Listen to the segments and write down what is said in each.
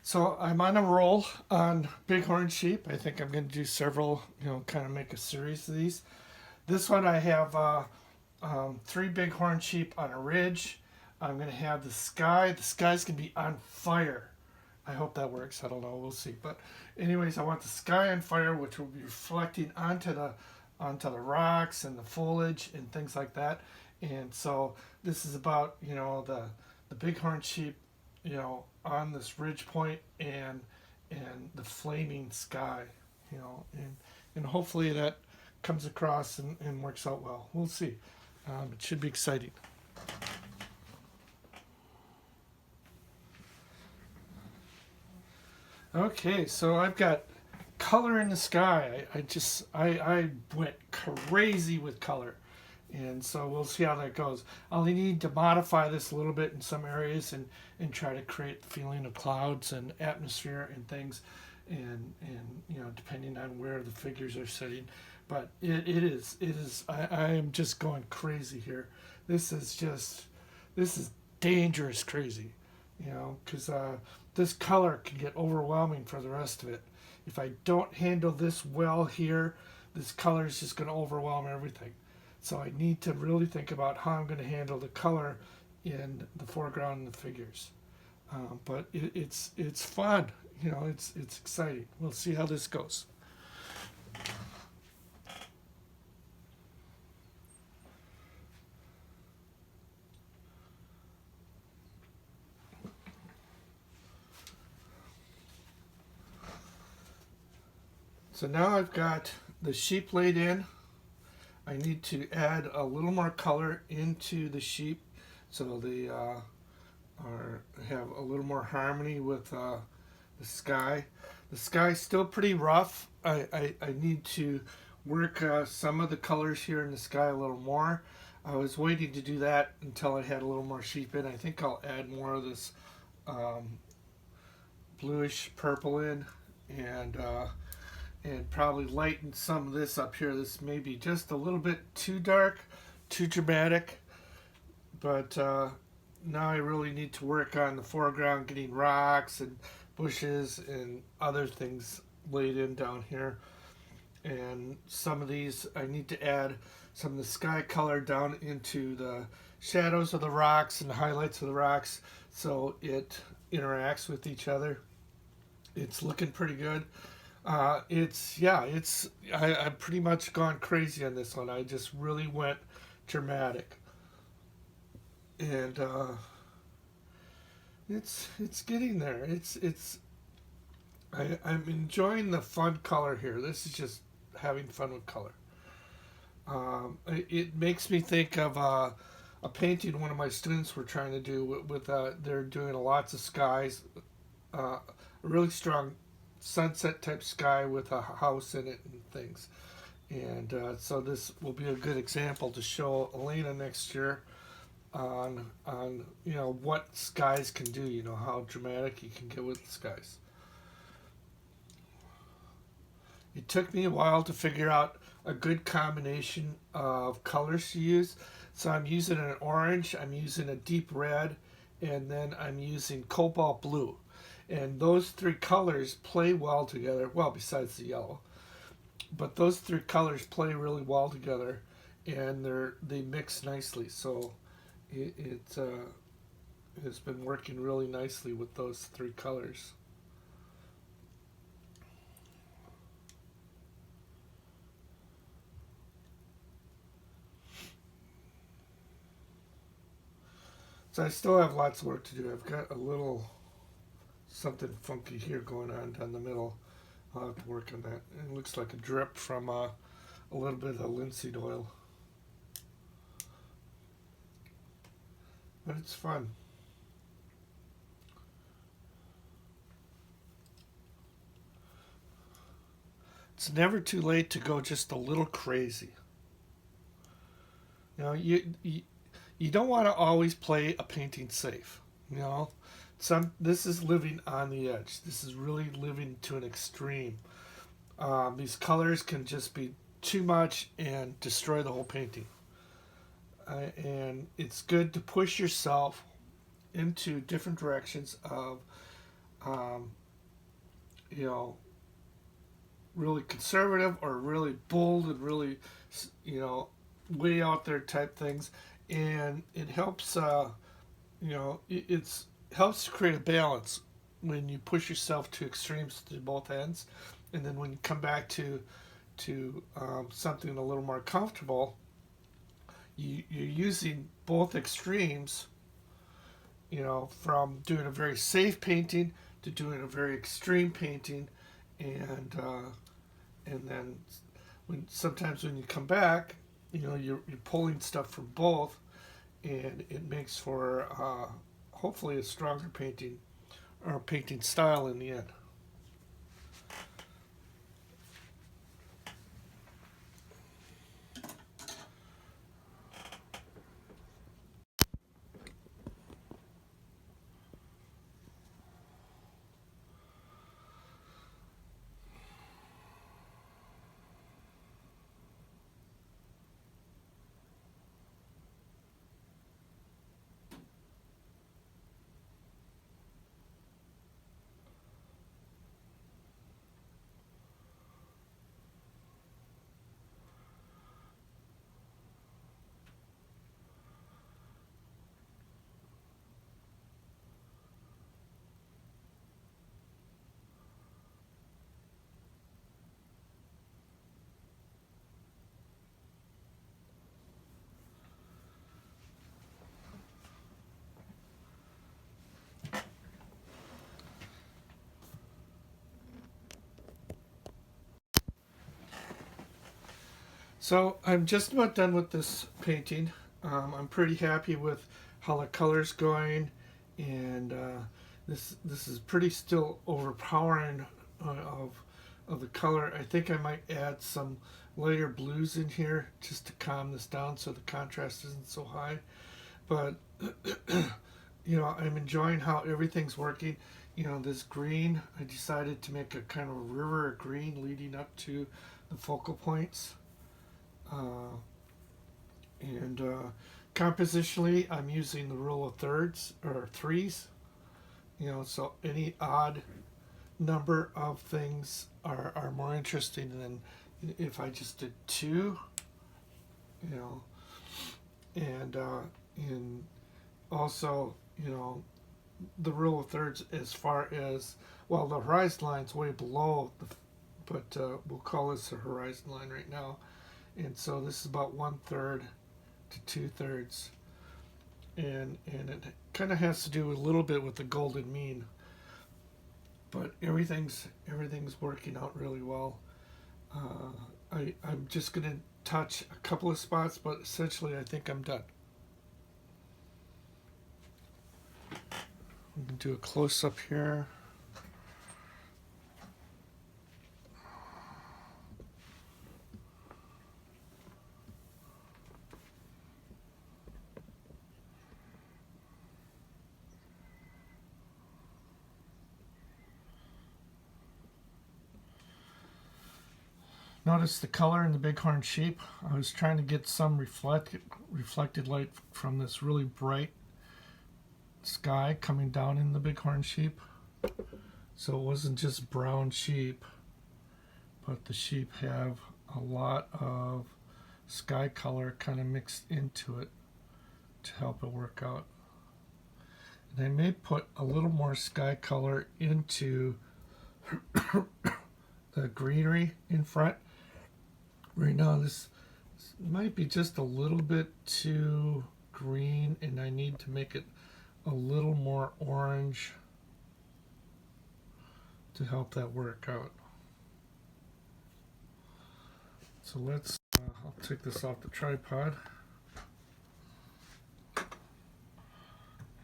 So I'm on a roll on Bighorn sheep. I think I'm going to do several, kind of make a series of these. This one I have three Bighorn sheep on a ridge. I'm going to have the sky. The sky's going to be on fire. I hope that works. I don't know. We'll see. But anyways, I want the sky on fire, which will be reflecting onto the rocks and the foliage and things like that. And so this is about the bighorn sheep, on this ridge point and the flaming sky, and hopefully that comes across and works out well. We'll see. It should be exciting. Okay, so I've got color in the sky. I went crazy with color, and so we'll see how that goes. I'll need to modify this a little bit in some areas and try to create the feeling of clouds and atmosphere and things, and depending on where the figures are sitting. But it is I am just going crazy here. This is dangerous crazy, because this color can get overwhelming for the rest of it. If I don't handle this well here, this color is just going to overwhelm everything. So I need to really think about how I'm going to handle the color in the foreground and the figures. But it's fun, it's exciting. We'll see how this goes. So now I've got the sheep laid in. I need to add a little more color into the sheep so they have a little more harmony with the sky. The sky's still pretty rough. I need to work some of the colors here in the sky a little more. I was waiting to do that until I had a little more sheep in. I think I'll add more of this bluish purple in, and probably lighten some of this up here. This may be just a little bit too dark, too dramatic, but now I really need to work on the foreground, getting rocks and bushes and other things laid in down here. And some of these, I need to add some of the sky color down into the shadows of the rocks and the highlights of the rocks so it interacts with each other. It's looking pretty good. I've pretty much gone crazy on this one. I just really went dramatic, and it's getting there. I'm enjoying the fun color here. This is just having fun with color. It makes me think of a painting one of my students were trying to do with they're doing lots of skies, a really strong sunset type sky with a house in it and things. And so this will be a good example to show Elena next year on what skies can do. How dramatic you can get with skies. It took me a while to figure out a good combination of colors to use. So I'm using an orange, I'm using a deep red, and then I'm using cobalt blue. And those three colors play well together, well, besides the yellow. But those three colors play really well together, and they mix nicely. So it has been working really nicely with those three colors. So I still have lots of work to do. I've got a little something funky here going on down the middle. I'll have to work on that. It looks like a drip from a little bit of linseed oil. But it's fun. It's never too late to go just a little crazy. You know, you don't want to always play a painting safe. This is living on the edge. This is really living to an extreme. These colors can just be too much and destroy the whole painting. And it's good to push yourself into different directions of um, you know, really conservative or really bold and really, you know, way out there type things. And it helps, you know, it's helps to create a balance when you push yourself to extremes to both ends. And then when you come back to something a little more comfortable, you're using both extremes, you know, from doing a very safe painting to doing a very extreme painting, and then sometimes when you come back, you know, you're pulling stuff from both, and it makes for hopefully a stronger painting or painting style in the end. So I'm just about done with this painting. I'm pretty happy with how the color's going, and this is pretty still overpowering of the color. I think I might add some lighter blues in here just to calm this down so the contrast isn't so high. But you know, I'm enjoying how everything's working. You know, this green, I decided to make a kind of a river of green leading up to the focal points. Uh, and compositionally, I'm using the rule of thirds or threes. You know, so any odd number of things are more interesting than if I just did two. You know, and also, you know, the rule of thirds as far as, well, the horizon line's way below but we'll call this the horizon line right now. And so this is about 1/3 to 2/3, and it kind of has to do a little bit with the golden mean, but everything's working out really well. I'm just gonna touch a couple of spots, but essentially I think I'm done. We can do a close up here. Notice the color in the Bighorn Sheep. I was trying to get some reflected light from this really bright sky coming down in the Bighorn Sheep. So it wasn't just brown sheep, but the sheep have a lot of sky color kind of mixed into it to help it work out. And I may put a little more sky color into the greenery in front. Right now this might be just a little bit too green, and I need to make it a little more orange to help that work out. So let's, I'll take this off the tripod.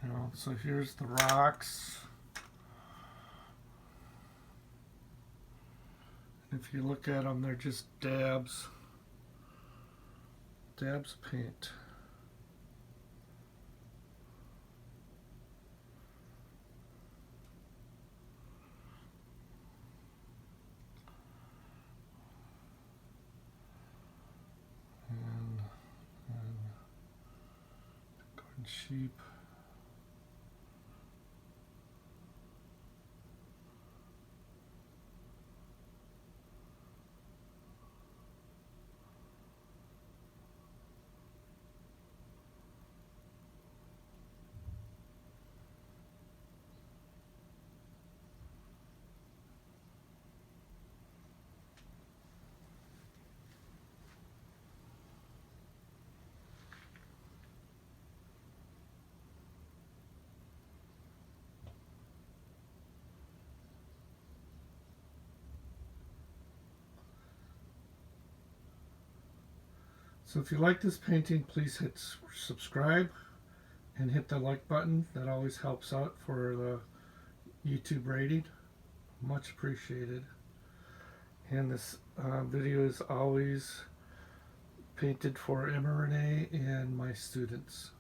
You know, so here's the rocks. If you look at them, they're just dabs of paint. And Bighorn sheep. So if you like this painting, please hit subscribe and hit the like button. That always helps out for the YouTube rating. Much appreciated. And this video is always painted for Emma Renee and my students.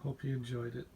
Hope you enjoyed it.